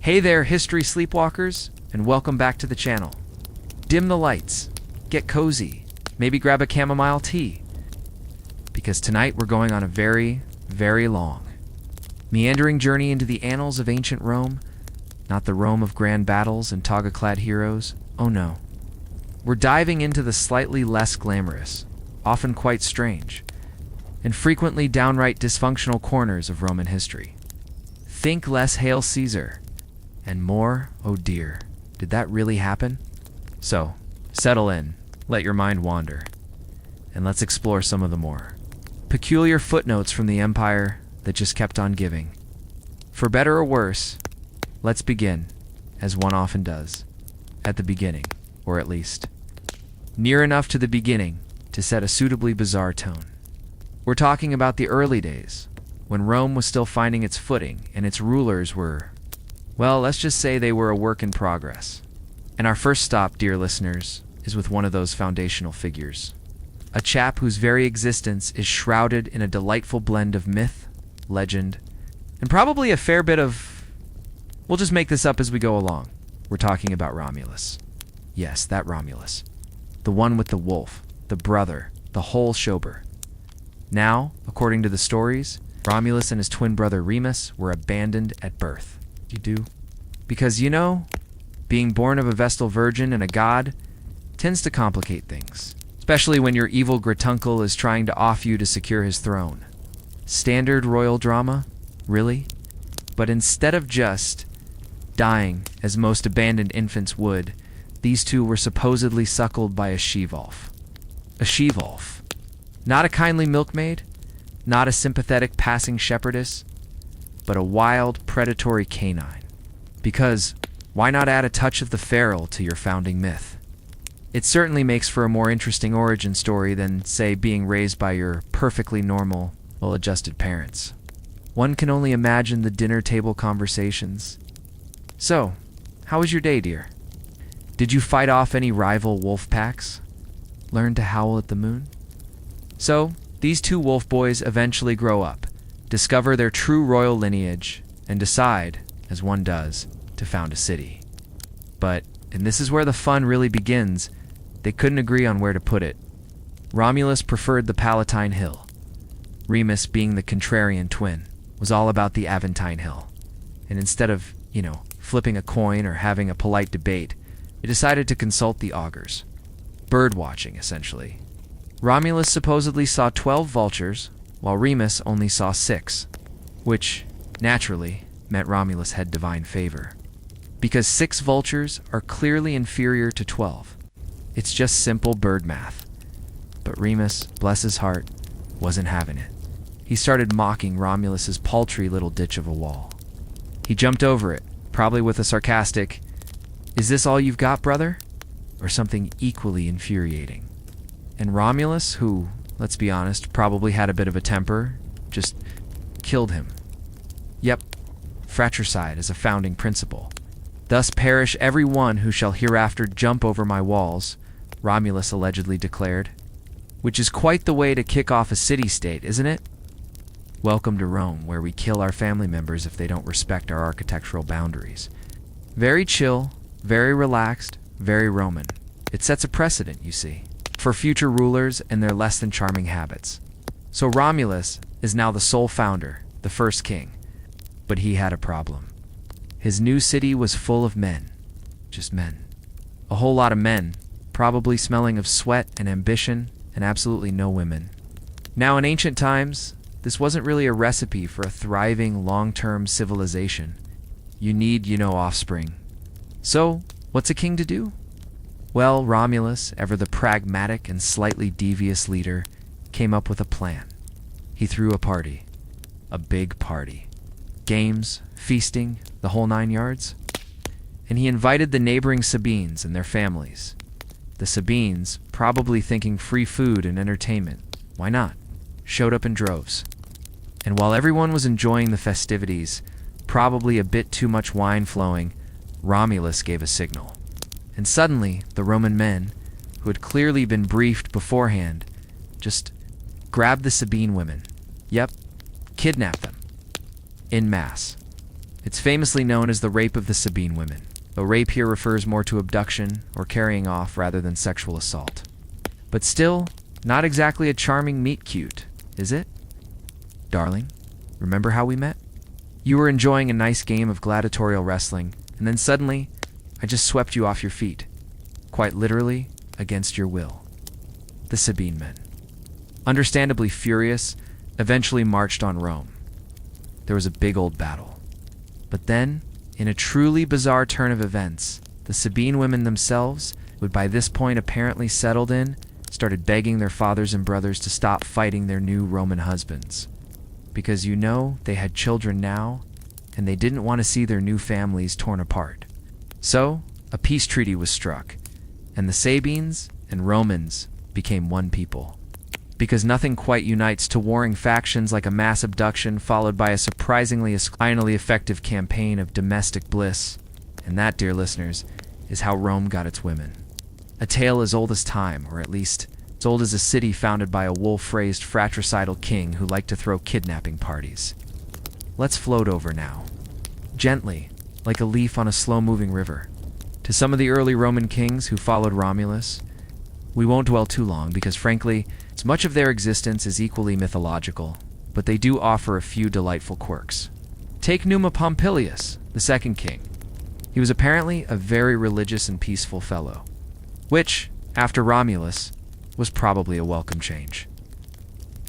Hey there, history sleepwalkers, and welcome back to the channel. Dim the lights, get cozy, maybe grab a chamomile tea, because tonight we're going on a very, very long, meandering journey into the annals of ancient Rome, not the Rome of grand battles and toga-clad heroes, oh no. We're diving into the slightly less glamorous, often quite strange, and frequently downright dysfunctional corners of Roman history. Think less Hail Caesar, and more, oh dear, did that really happen? So, settle in, let your mind wander, and let's explore some of the more peculiar footnotes from the empire that just kept on giving. For better or worse, let's begin, as one often does, at the beginning, or at least, near enough to the beginning to set a suitably bizarre tone. We're talking about the early days, when Rome was still finding its footing and its rulers were, well, let's just say they were a work in progress. And our first stop, dear listeners, is with one of those foundational figures. A chap whose very existence is shrouded in a delightful blend of myth, legend, and probably a fair bit of... We'll just make this up as we go along. We're talking about Romulus. Yes, that Romulus. The one with the wolf, the brother, the whole shober. Now, according to the stories, Romulus and his twin brother Remus were abandoned at birth. You do? Because, you know, being born of a Vestal virgin and a god tends to complicate things, especially when your evil Gretuncle is trying to off you to secure his throne. Standard royal drama? Really? But instead of just dying, as most abandoned infants would, these two were supposedly suckled by a she-wolf. A she-wolf. Not a kindly milkmaid, not a sympathetic passing shepherdess, but a wild, predatory canine. Because, why not add a touch of the feral to your founding myth? It certainly makes for a more interesting origin story than, say, being raised by your perfectly normal, well-adjusted parents. One can only imagine the dinner table conversations. So, how was your day, dear? Did you fight off any rival wolf packs? Learn to howl at the moon? So, these two wolf boys eventually grow up, discover their true royal lineage, and decide, as one does, to found a city. But, and this is where the fun really begins, they couldn't agree on where to put it. Romulus preferred the Palatine Hill. Remus, being the contrarian twin, was all about the Aventine Hill. And instead of, flipping a coin or having a polite debate, they decided to consult the augurs. Bird-watching, essentially. Romulus supposedly saw 12 vultures, while Remus only saw 6, which, naturally, meant Romulus had divine favor. Because 6 vultures are clearly inferior to 12. It's just simple bird math. But Remus, bless his heart, wasn't having it. He started mocking Romulus's paltry little ditch of a wall. He jumped over it, probably with a sarcastic, "Is this all you've got, brother?" or something equally infuriating. And Romulus, who, let's be honest, probably had a bit of a temper, just killed him. Yep, fratricide is a founding principle. Thus perish every one who shall hereafter jump over my walls, Romulus allegedly declared. Which is quite the way to kick off a city-state, isn't it? Welcome to Rome, where we kill our family members if they don't respect our architectural boundaries. Very chill, very relaxed, very Roman. It sets a precedent, you see, for future rulers and their less than charming habits. So Romulus is now the sole founder, the first king. But he had a problem. His new city was full of men. Just men. A whole lot of men, probably smelling of sweat and ambition, and absolutely no women. Now in ancient times, this wasn't really a recipe for a thriving, long-term civilization. You need, offspring. So, what's a king to do? Well, Romulus, ever the pragmatic and slightly devious leader, came up with a plan. He threw a party. A big party. Games, feasting, the whole 9 yards. And he invited the neighboring Sabines and their families. The Sabines, probably thinking free food and entertainment, why not, showed up in droves. And while everyone was enjoying the festivities, probably a bit too much wine flowing, Romulus gave a signal. And suddenly, the Roman men, who had clearly been briefed beforehand, just grabbed the Sabine women. Yep, kidnapped them. En masse. It's famously known as the rape of the Sabine women, though rape here refers more to abduction or carrying off rather than sexual assault. But still, not exactly a charming meet-cute, is it? Darling, remember how we met? You were enjoying a nice game of gladiatorial wrestling, and then suddenly, I just swept you off your feet, quite literally, against your will. The Sabine men, understandably furious, eventually marched on Rome. There was a big old battle. But then, in a truly bizarre turn of events, the Sabine women themselves, who had by this point apparently settled in, started begging their fathers and brothers to stop fighting their new Roman husbands. Because they had children now, and they didn't want to see their new families torn apart. So, a peace treaty was struck, and the Sabines and Romans became one people. Because nothing quite unites two warring factions like a mass abduction followed by a surprisingly finally effective campaign of domestic bliss. And that, dear listeners, is how Rome got its women. A tale as old as time, or at least as old as a city founded by a wolf-phrased fratricidal king who liked to throw kidnapping parties. Let's float over now, gently, like a leaf on a slow-moving river, to some of the early Roman kings who followed Romulus. We won't dwell too long because, frankly, much of their existence is equally mythological, but they do offer a few delightful quirks. Take Numa Pompilius, the second king. He was apparently a very religious and peaceful fellow, which, after Romulus, was probably a welcome change.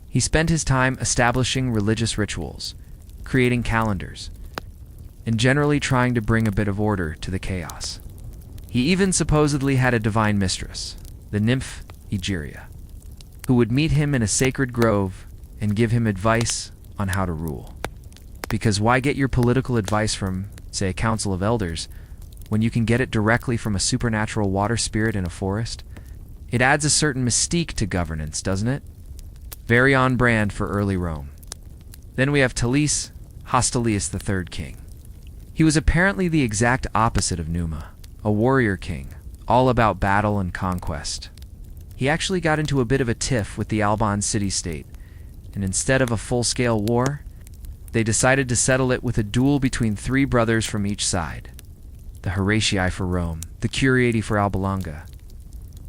He spent his time establishing religious rituals, creating calendars, and generally trying to bring a bit of order to the chaos. He even supposedly had a divine mistress, the nymph Egeria, who would meet him in a sacred grove and give him advice on how to rule. Because why get your political advice from, say, a council of elders, when you can get it directly from a supernatural water spirit in a forest? It adds a certain mystique to governance, doesn't it? Very on brand for early Rome. Then we have Talus Hostilius the third king. He was apparently the exact opposite of Numa, a warrior king, all about battle and conquest. He actually got into a bit of a tiff with the Alban city-state, and instead of a full-scale war, they decided to settle it with a duel between three brothers from each side. The Horatii for Rome, the Curiati for Alba Longa.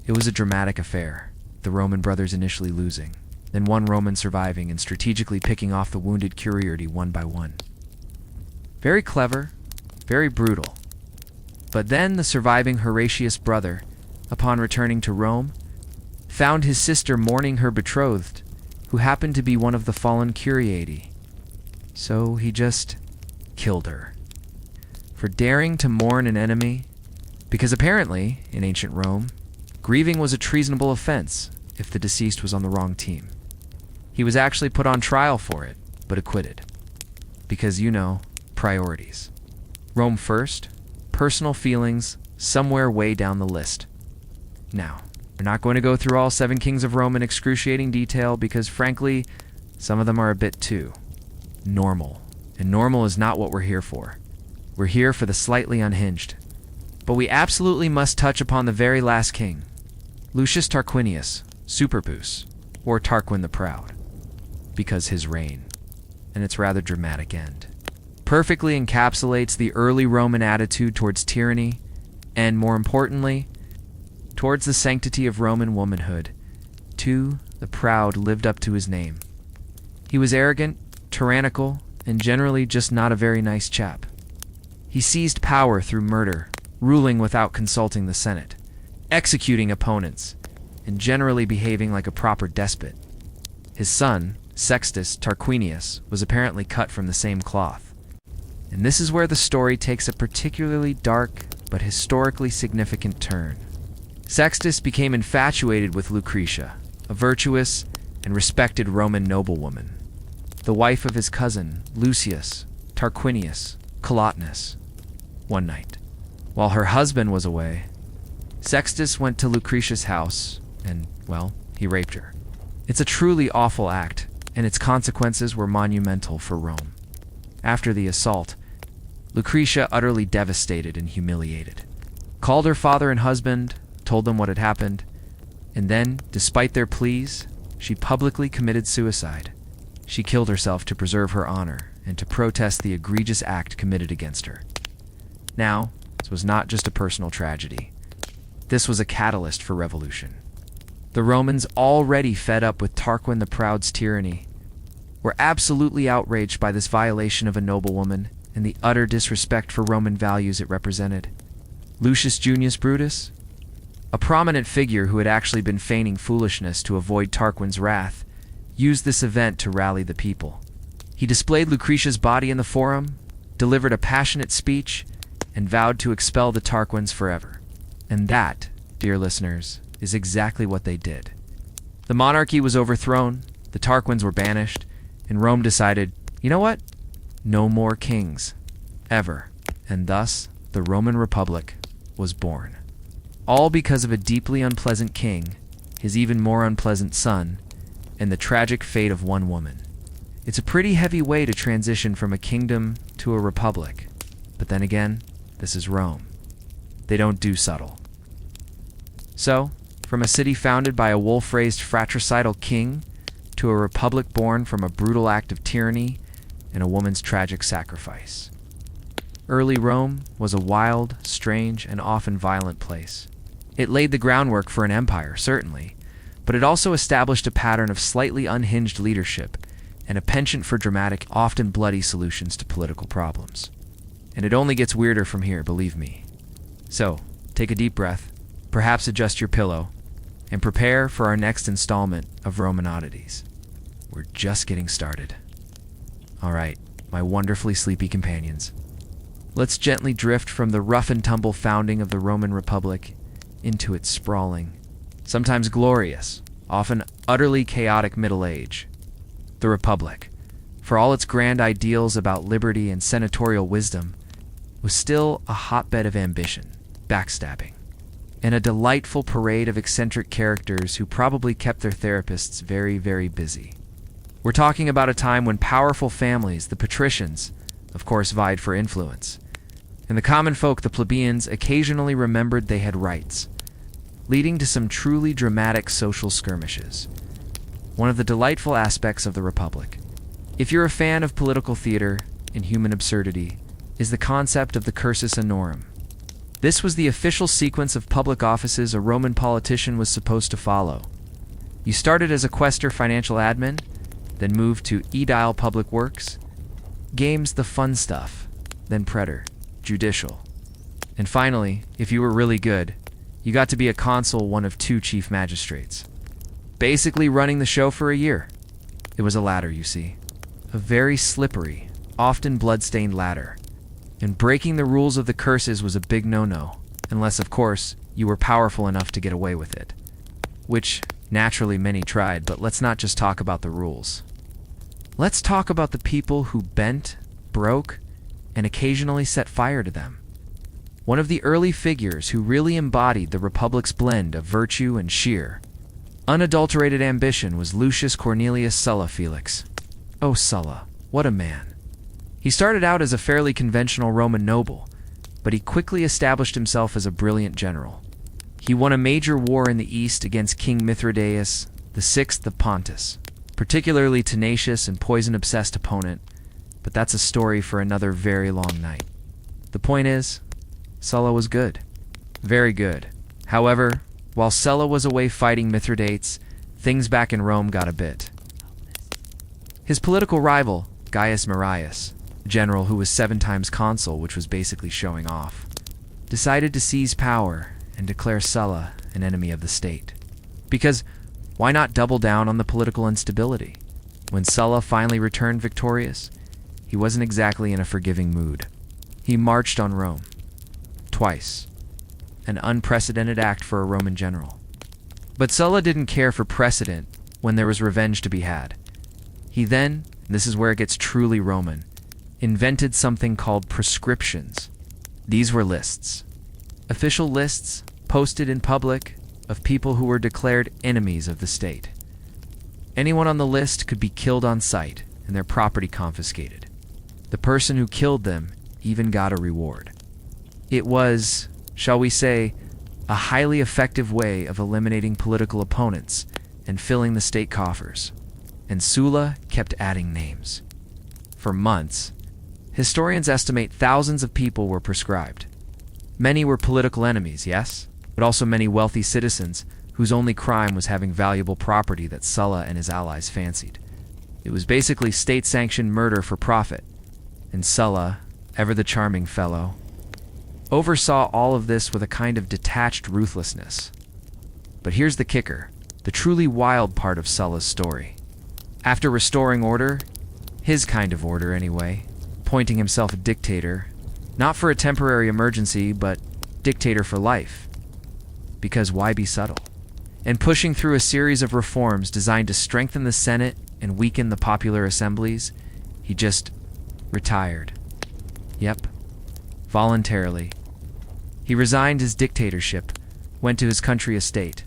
It was a dramatic affair, the Roman brothers initially losing, then one Roman surviving and strategically picking off the wounded Curiati one by one. Very clever, very brutal. But then the surviving Horatius brother, upon returning to Rome, found his sister mourning her betrothed, who happened to be one of the fallen Curiati. So he just killed her. For daring to mourn an enemy, because apparently, in ancient Rome, grieving was a treasonable offense if the deceased was on the wrong team. He was actually put on trial for it, but acquitted. Because, priorities. Rome first, personal feelings somewhere way down the list. Now, we're not going to go through all 7 kings of Rome in excruciating detail because, frankly, some of them are a bit too normal. And normal is not what we're here for. We're here for the slightly unhinged. But we absolutely must touch upon the very last king, Lucius Tarquinius, Superbus, or Tarquin the Proud, because his reign, and its rather dramatic end, perfectly encapsulates the early Roman attitude towards tyranny, and more importantly, towards the sanctity of Roman womanhood. The Proud lived up to his name. He was arrogant, tyrannical, and generally just not a very nice chap. He seized power through murder, ruling without consulting the Senate, executing opponents, and generally behaving like a proper despot. His son, Sextus Tarquinius, was apparently cut from the same cloth. And this is where the story takes a particularly dark but historically significant turn. Sextus became infatuated with Lucretia, a virtuous and respected Roman noblewoman, the wife of his cousin, Lucius Tarquinius Colosseum. One night, while her husband was away, Sextus went to Lucretia's house and, he raped her. It's a truly awful act, and its consequences were monumental for Rome. After the assault, Lucretia, utterly devastated and humiliated, called her father and husband, told them what had happened, and then, despite their pleas, she publicly committed suicide. She killed herself to preserve her honor and to protest the egregious act committed against her. Now, this was not just a personal tragedy. This was a catalyst for revolution. The Romans, already fed up with Tarquin the Proud's tyranny, were absolutely outraged by this violation of a noblewoman and the utter disrespect for Roman values it represented. Lucius Junius Brutus, a prominent figure who had actually been feigning foolishness to avoid Tarquin's wrath, used this event to rally the people. He displayed Lucretia's body in the Forum, delivered a passionate speech, and vowed to expel the Tarquins forever. And that, dear listeners, is exactly what they did. The monarchy was overthrown, the Tarquins were banished, and Rome decided, you know what? No more kings. Ever. And thus, the Roman Republic was born. All because of a deeply unpleasant king, his even more unpleasant son, and the tragic fate of one woman. It's a pretty heavy way to transition from a kingdom to a republic. But then again, this is Rome. They don't do subtle. So, from a city founded by a wolf-raised fratricidal king to a republic born from a brutal act of tyranny and a woman's tragic sacrifice. Early Rome was a wild, strange, and often violent place. It laid the groundwork for an empire, certainly, but it also established a pattern of slightly unhinged leadership and a penchant for dramatic, often bloody solutions to political problems. And it only gets weirder from here, believe me. So, take a deep breath, perhaps adjust your pillow, and prepare for our next installment of Roman Oddities. We're just getting started. All right, my wonderfully sleepy companions. Let's gently drift from the rough and tumble founding of the Roman Republic into its sprawling, sometimes glorious, often utterly chaotic Middle Age. The Republic, for all its grand ideals about liberty and senatorial wisdom, was still a hotbed of ambition, backstabbing, and a delightful parade of eccentric characters who probably kept their therapists very, very busy. We're talking about a time when powerful families, the patricians, of course, vied for influence, and the common folk, the plebeians, occasionally remembered they had rights, leading to some truly dramatic social skirmishes. One of the delightful aspects of the Republic, if you're a fan of political theater and human absurdity, is the concept of the cursus honorum. This was the official sequence of public offices a Roman politician was supposed to follow. You started as a quaestor, financial admin, then moved to aedile, public works, games, the fun stuff, then praetor, judicial. And finally, if you were really good, you got to be a consul, one of two chief magistrates. Basically running the show for a year. It was a ladder, you see. A very slippery, often blood-stained ladder. And breaking the rules of the curses was a big no-no, unless, of course, you were powerful enough to get away with it. Which, naturally, many tried, but let's not just talk about the rules. Let's talk about the people who bent, broke, and occasionally set fire to them. One of the early figures who really embodied the Republic's blend of virtue and sheer, unadulterated ambition was Lucius Cornelius Sulla Felix. Oh, Sulla, what a man. He started out as a fairly conventional Roman noble, but he quickly established himself as a brilliant general. He won a major war in the east against King Mithridates VI of Pontus, particularly tenacious and poison-obsessed opponent, but that's a story for another very long night. The point is, Sulla was good. Very good. However, while Sulla was away fighting Mithridates, things back in Rome got a bit. His political rival, Gaius Marius, a general who was 7 times consul, which was basically showing off, decided to seize power and declare Sulla an enemy of the state. Because why not double down on the political instability? When Sulla finally returned victorious, he wasn't exactly in a forgiving mood. He marched on Rome. Twice. An unprecedented act for a Roman general. But Sulla didn't care for precedent when there was revenge to be had. He then, and this is where it gets truly Roman, invented something called prescriptions. These were lists. Official lists posted in public of people who were declared enemies of the state. Anyone on the list could be killed on sight and their property confiscated. The person who killed them even got a reward. It was, shall we say, a highly effective way of eliminating political opponents and filling the state coffers. And Sulla kept adding names. for months. Historians estimate thousands of people were proscribed. Many were political enemies, yes, but also many wealthy citizens whose only crime was having valuable property that Sulla and his allies fancied. It was basically state-sanctioned murder for profit, and Sulla, ever the charming fellow, oversaw all of this with a kind of detached ruthlessness. But here's the kicker, the truly wild part of Sulla's story. After restoring order, his kind of order anyway, appointing himself a dictator, not for a temporary emergency, but dictator for life. Because why be subtle? And pushing through a series of reforms designed to strengthen the Senate and weaken the popular assemblies, he just retired. Yep, voluntarily. He resigned his dictatorship, went to his country estate,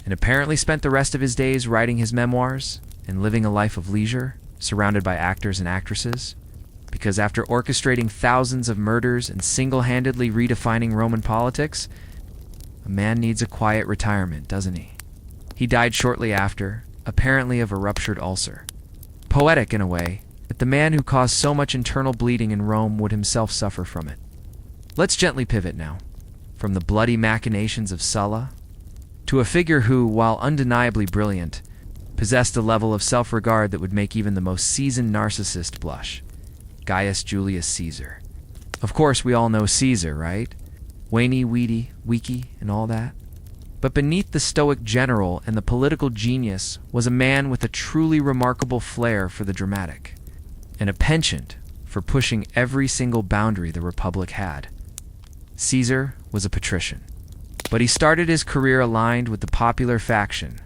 and apparently spent the rest of his days writing his memoirs and living a life of leisure, surrounded by actors and actresses. Because after orchestrating thousands of murders and single-handedly redefining Roman politics, a man needs a quiet retirement, doesn't he? He died shortly after, apparently of a ruptured ulcer. Poetic in a way, that the man who caused so much internal bleeding in Rome would himself suffer from it. Let's gently pivot now, from the bloody machinations of Sulla, to a figure who, while undeniably brilliant, possessed a level of self-regard that would make even the most seasoned narcissist blush. Gaius Julius Caesar. Of course, we all know Caesar, right? Weeny, weedy, weaky, and all that. But beneath the stoic general and the political genius was a man with a truly remarkable flair for the dramatic, and a penchant for pushing every single boundary the Republic had. Caesar was a patrician, but he started his career aligned with the popular faction,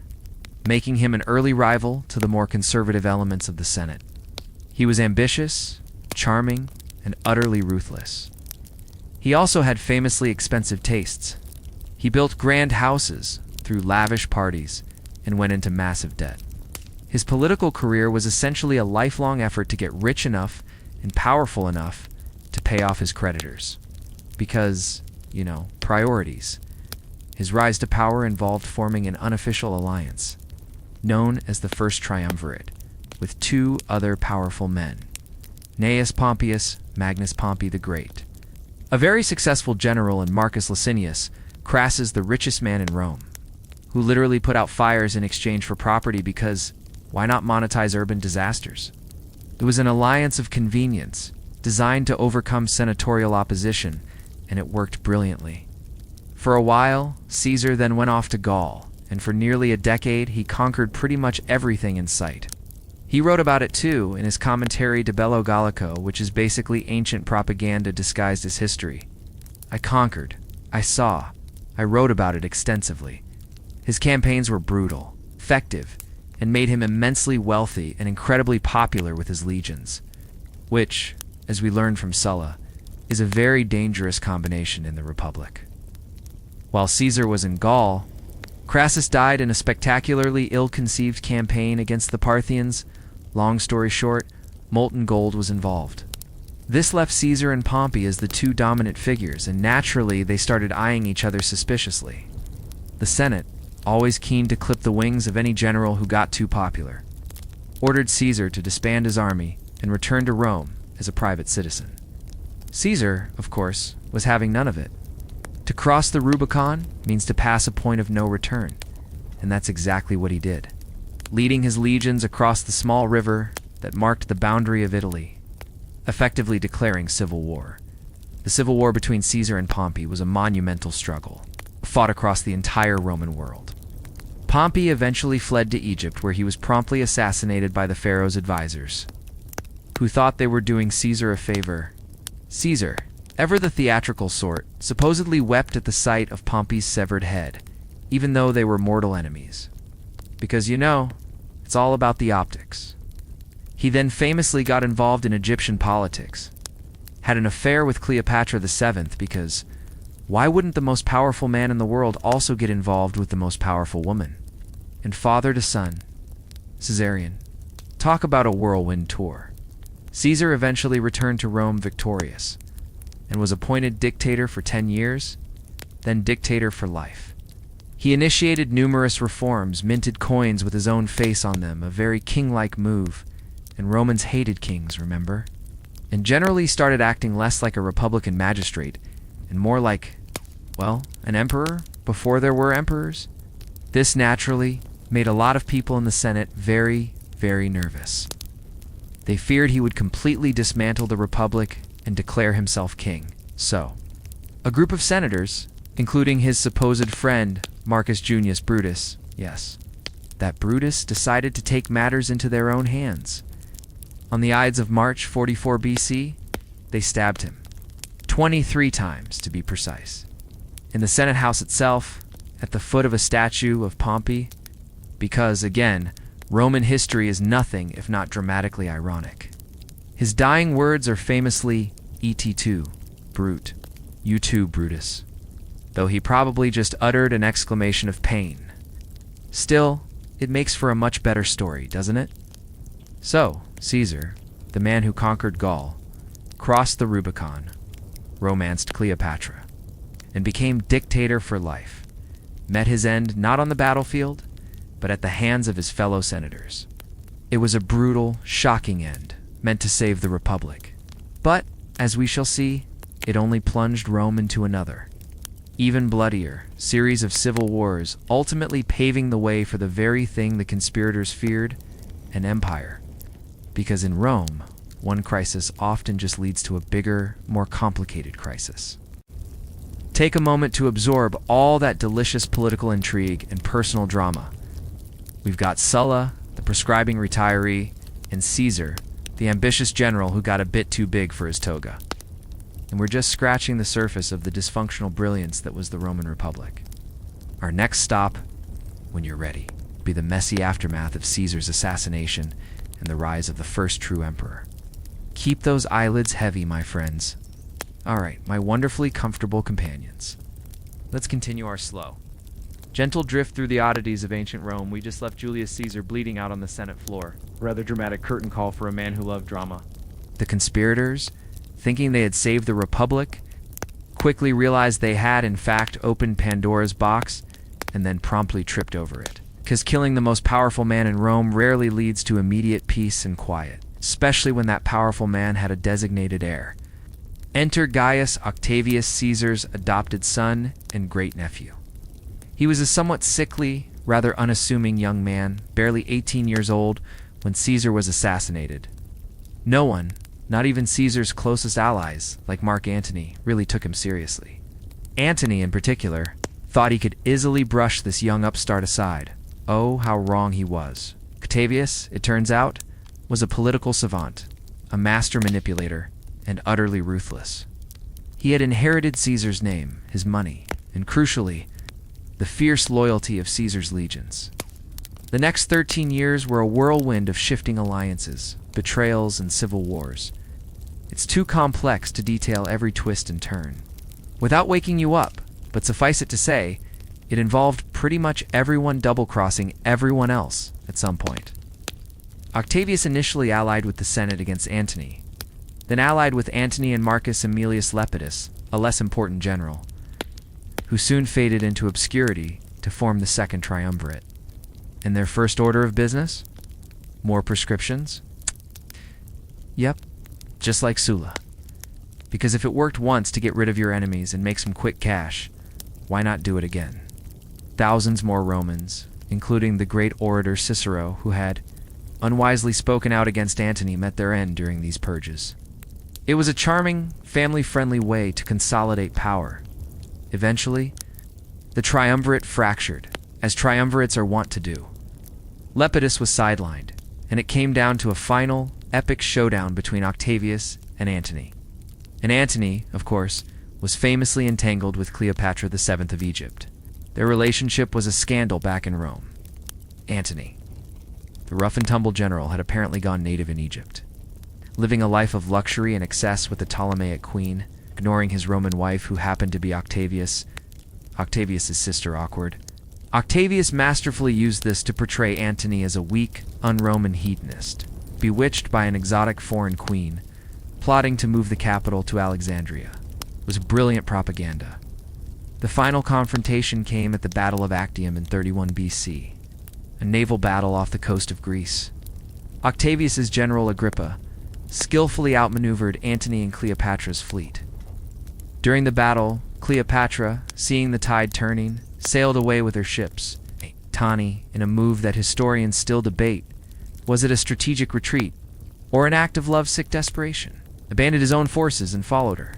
making him an early rival to the more conservative elements of the Senate. He was ambitious, charming, and utterly ruthless. He also had famously expensive tastes. He built grand houses, threw lavish parties, and went into massive debt. His political career was essentially a lifelong effort to get rich enough and powerful enough to pay off his creditors. Because, priorities. His rise to power involved forming an unofficial alliance, known as the First Triumvirate, with two other powerful men, Gnaeus Pompeius, Magnus Pompey the Great. A very successful general, and Marcus Licinius, Crassus, the richest man in Rome, who literally put out fires in exchange for property because why not monetize urban disasters? It was an alliance of convenience, designed to overcome senatorial opposition, and it worked brilliantly. For a while, Caesar then went off to Gaul, and for nearly a decade he conquered pretty much everything in sight. He wrote about it too in his commentary De Bello Gallico, which is basically ancient propaganda disguised as history. I conquered, I saw, I wrote about it extensively. His campaigns were brutal, effective, and made him immensely wealthy and incredibly popular with his legions, which, as we learned from Sulla, is a very dangerous combination in the Republic. While Caesar was in Gaul, Crassus died in a spectacularly ill-conceived campaign against the Parthians. Long story short, molten gold was involved. This left Caesar and Pompey as the two dominant figures, and naturally they started eyeing each other suspiciously. The Senate, always keen to clip the wings of any general who got too popular, ordered Caesar to disband his army and return to Rome as a private citizen. Caesar, of course, was having none of it. To cross the Rubicon means to pass a point of no return, and that's exactly what he did, leading his legions across the small river that marked the boundary of Italy, effectively declaring civil war. The civil war between Caesar and Pompey was a monumental struggle, fought across the entire Roman world. Pompey eventually fled to Egypt, where he was promptly assassinated by the pharaoh's advisors, who thought they were doing Caesar a favor. Caesar, ever the theatrical sort, supposedly wept at the sight of Pompey's severed head, even though they were mortal enemies. Because, it's all about the optics. He then famously got involved in Egyptian politics, had an affair with Cleopatra VII, because why wouldn't the most powerful man in the world also get involved with the most powerful woman? And father to son, Caesarion. Talk about a whirlwind tour. Caesar eventually returned to Rome victorious, and was appointed dictator for 10 years, then dictator for life. He initiated numerous reforms, minted coins with his own face on them, a very king-like move, and Romans hated kings, remember? And generally started acting less like a republican magistrate and more like, well, an emperor before there were emperors. This naturally made a lot of people in the Senate very, very nervous. They feared he would completely dismantle the republic and declare himself king. So, a group of senators, including his supposed friend Marcus Junius Brutus, yes, that Brutus decided to take matters into their own hands. On the Ides of March 44 BC, they stabbed him, 23 times to be precise. In the Senate House itself, at the foot of a statue of Pompey, because, again, Roman history is nothing if not dramatically ironic. His dying words are famously, "Et tu, Brute, you too, Brutus," though he probably just uttered an exclamation of pain. Still, it makes for a much better story, doesn't it? So, Caesar, the man who conquered Gaul, crossed the Rubicon, romanced Cleopatra, and became dictator for life, met his end not on the battlefield, but at the hands of his fellow senators. It was a brutal, shocking end, meant to save the Republic. But, as we shall see, it only plunged Rome into another, even bloodier, series of civil wars, ultimately paving the way for the very thing the conspirators feared, an empire. Because in Rome, one crisis often just leads to a bigger, more complicated crisis. Take a moment to absorb all that delicious political intrigue and personal drama. We've got Sulla, the prescribing retiree, and Caesar, the ambitious general who got a bit too big for his toga. And we're just scratching the surface of the dysfunctional brilliance that was the Roman Republic. Our next stop, when you're ready, will be the messy aftermath of Caesar's assassination and the rise of the first true emperor. Keep those eyelids heavy, my friends. All right, my wonderfully comfortable companions. Let's continue our slow, gentle drift through the oddities of ancient Rome. We just left Julius Caesar bleeding out on the Senate floor. Rather dramatic curtain call for a man who loved drama. The conspirators, thinking they had saved the Republic, quickly realized they had, in fact, opened Pandora's box and then promptly tripped over it. Because killing the most powerful man in Rome rarely leads to immediate peace and quiet, especially when that powerful man had a designated heir. Enter Gaius Octavius Caesar's adopted son and great-nephew. He was a somewhat sickly, rather unassuming young man, barely 18 years old, when Caesar was assassinated. No one, not even Caesar's closest allies, like Mark Antony, really took him seriously. Antony, in particular, thought he could easily brush this young upstart aside. Oh, how wrong he was. Octavius, it turns out, was a political savant, a master manipulator, and utterly ruthless. He had inherited Caesar's name, his money, and crucially, the fierce loyalty of Caesar's legions. The next 13 years were a whirlwind of shifting alliances, betrayals, and civil wars. It's too complex to detail every twist and turn. Without waking you up, but suffice it to say, it involved pretty much everyone double-crossing everyone else at some point. Octavius initially allied with the Senate against Antony, then allied with Antony and Marcus Aemilius Lepidus, a less important general, who soon faded into obscurity to form the Second Triumvirate. And their first order of business? More prescriptions? Yep, just like Sulla. Because if it worked once to get rid of your enemies and make some quick cash, why not do it again? Thousands more Romans, including the great orator Cicero, who had unwisely spoken out against Antony, met their end during these purges. It was a charming, family-friendly way to consolidate power. Eventually, the triumvirate fractured, as triumvirates are wont to do. Lepidus was sidelined, and it came down to a final, epic showdown between Octavius and Antony. And Antony, of course, was famously entangled with Cleopatra VII of Egypt. Their relationship was a scandal back in Rome. Antony, the rough-and-tumble general, had apparently gone native in Egypt, living a life of luxury and excess with the Ptolemaic queen, ignoring his Roman wife, who happened to be Octavius's sister. Awkward. Octavius masterfully used this to portray Antony as a weak, un-Roman hedonist, bewitched by an exotic foreign queen, plotting to move the capital to Alexandria. It was brilliant propaganda. The final confrontation came at the Battle of Actium in 31 BC, a naval battle off the coast of Greece. Octavius's general Agrippa skillfully outmaneuvered Antony and Cleopatra's fleet. During the battle, Cleopatra, seeing the tide turning, sailed away with her ships. Antony, in a move that historians still debate, was it a strategic retreat or an act of lovesick desperation, abandoned his own forces and followed her.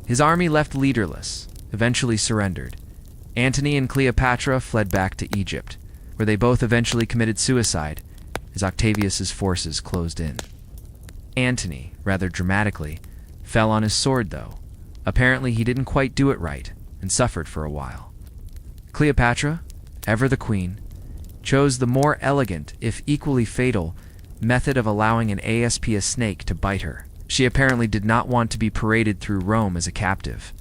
His army left leaderless, eventually surrendered. Antony and Cleopatra fled back to Egypt, where they both eventually committed suicide as Octavius's forces closed in. Antony, rather dramatically, fell on his sword, though. Apparently he didn't quite do it right and suffered for a while. Cleopatra, ever the queen, chose the more elegant, if equally fatal, method of allowing an asp, a snake, to bite her. She apparently did not want to be paraded through Rome as a captive.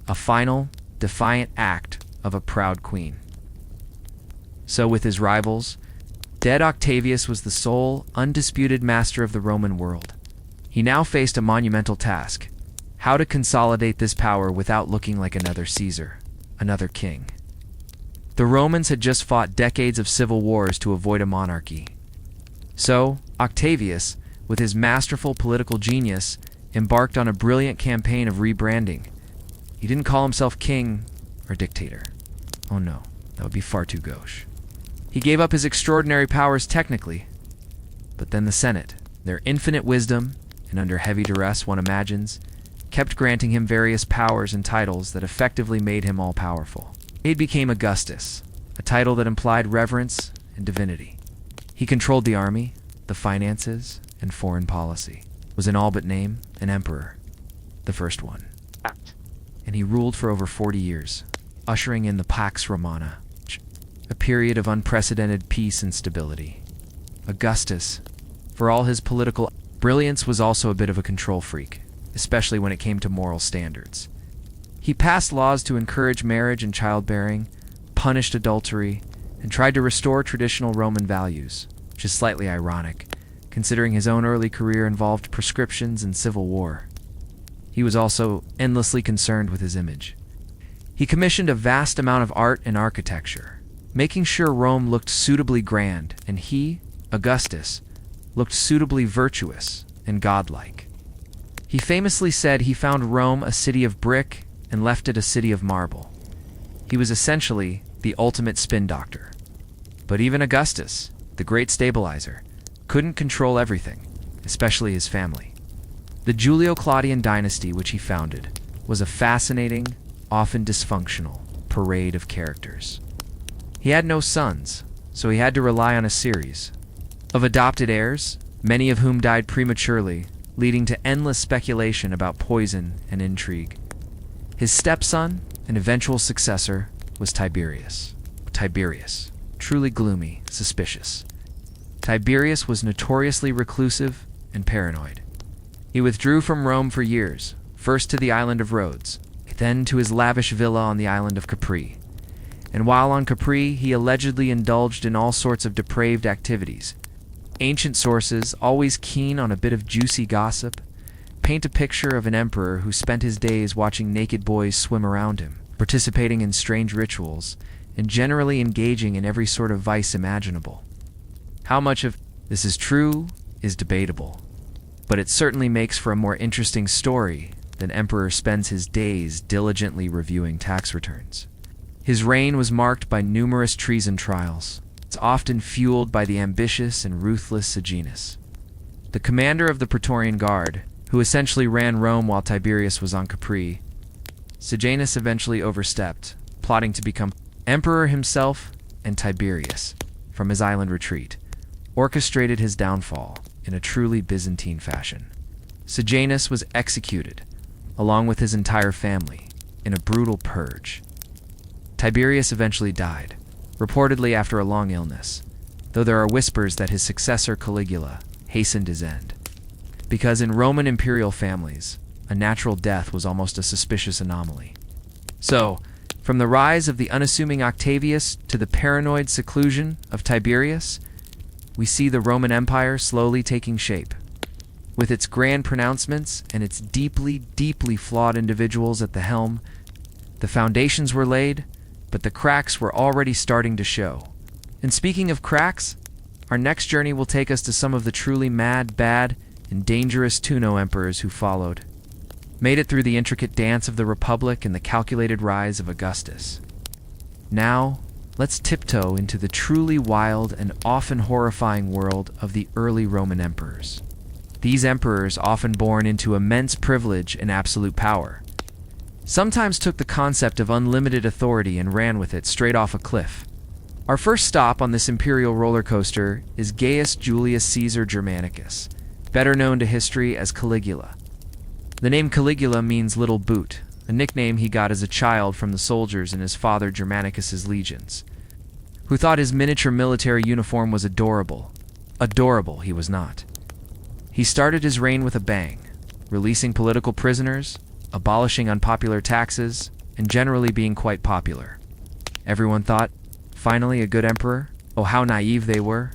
A final, defiant act of a proud queen. So with his rivals, dead Octavius was the sole, undisputed master of the Roman world. He now faced a monumental task: how to consolidate this power without looking like another Caesar, another king. The Romans had just fought decades of civil wars to avoid a monarchy. So, Octavius, with his masterful political genius, embarked on a brilliant campaign of rebranding. He didn't call himself king or dictator. Oh no, that would be far too gauche. He gave up his extraordinary powers technically, but then the Senate, their infinite wisdom, and under heavy duress, one imagines, kept granting him various powers and titles that effectively made him all-powerful. He became Augustus, a title that implied reverence and divinity. He controlled the army, the finances, and foreign policy, was in all but name an emperor, the first one. And he ruled for over 40 years, ushering in the Pax Romana, a period of unprecedented peace and stability. Augustus, for all his political brilliance, was also a bit of a control freak, especially when it came to moral standards. He passed laws to encourage marriage and childbearing, punished adultery, and tried to restore traditional Roman values, which is slightly ironic, considering his own early career involved proscriptions and civil war. He was also endlessly concerned with his image. He commissioned a vast amount of art and architecture, making sure Rome looked suitably grand, and he, Augustus, looked suitably virtuous and godlike. He famously said he found Rome a city of brick and left it a city of marble. He was essentially the ultimate spin doctor. But even Augustus, the great stabilizer, couldn't control everything, especially his family. The Julio-Claudian dynasty, which he founded, was a fascinating, often dysfunctional, parade of characters. He had no sons, so he had to rely on a series of adopted heirs, many of whom died prematurely, leading to endless speculation about poison and intrigue. His stepson and eventual successor was Tiberius. Tiberius, truly gloomy, suspicious. Tiberius was notoriously reclusive and paranoid. He withdrew from Rome for years, first to the island of Rhodes, then to his lavish villa on the island of Capri. And while on Capri, he allegedly indulged in all sorts of depraved activities. Ancient sources, always keen on a bit of juicy gossip, paint a picture of an emperor who spent his days watching naked boys swim around him, participating in strange rituals, and generally engaging in every sort of vice imaginable. How much of this is true is debatable, but it certainly makes for a more interesting story than emperor spends his days diligently reviewing tax returns. His reign was marked by numerous treason trials. It's often fueled by the ambitious and ruthless Sejanus, the commander of the Praetorian Guard, who essentially ran Rome while Tiberius was on Capri. Sejanus eventually overstepped, plotting to become emperor himself, and Tiberius, from his island retreat, orchestrated his downfall in a truly Byzantine fashion. Sejanus was executed, along with his entire family, in a brutal purge. Tiberius eventually died, reportedly after a long illness, though there are whispers that his successor Caligula hastened his end. Because in Roman imperial families, a natural death was almost a suspicious anomaly. So, from the rise of the unassuming Octavius to the paranoid seclusion of Tiberius, we see the Roman Empire slowly taking shape. With its grand pronouncements and its deeply, deeply flawed individuals at the helm, the foundations were laid, but the cracks were already starting to show. And speaking of cracks, Our next journey will take us to some of the truly mad, bad, and dangerous Tuno emperors who followed. Made it through the intricate dance of the Republic and the calculated rise of Augustus. Now, let's tiptoe into the truly wild and often horrifying world of the early Roman emperors. These emperors, often born into immense privilege and absolute power, sometimes took the concept of unlimited authority and ran with it straight off a cliff. Our first stop on this imperial roller coaster is Gaius Julius Caesar Germanicus, better known to history as Caligula. The name Caligula means little boot, a nickname he got as a child from the soldiers in his father Germanicus's legions, who thought his miniature military uniform was adorable. Adorable he was not. He started his reign with a bang, releasing political prisoners, abolishing unpopular taxes, and generally being quite popular. Everyone thought, finally a good emperor? Oh, how naive they were.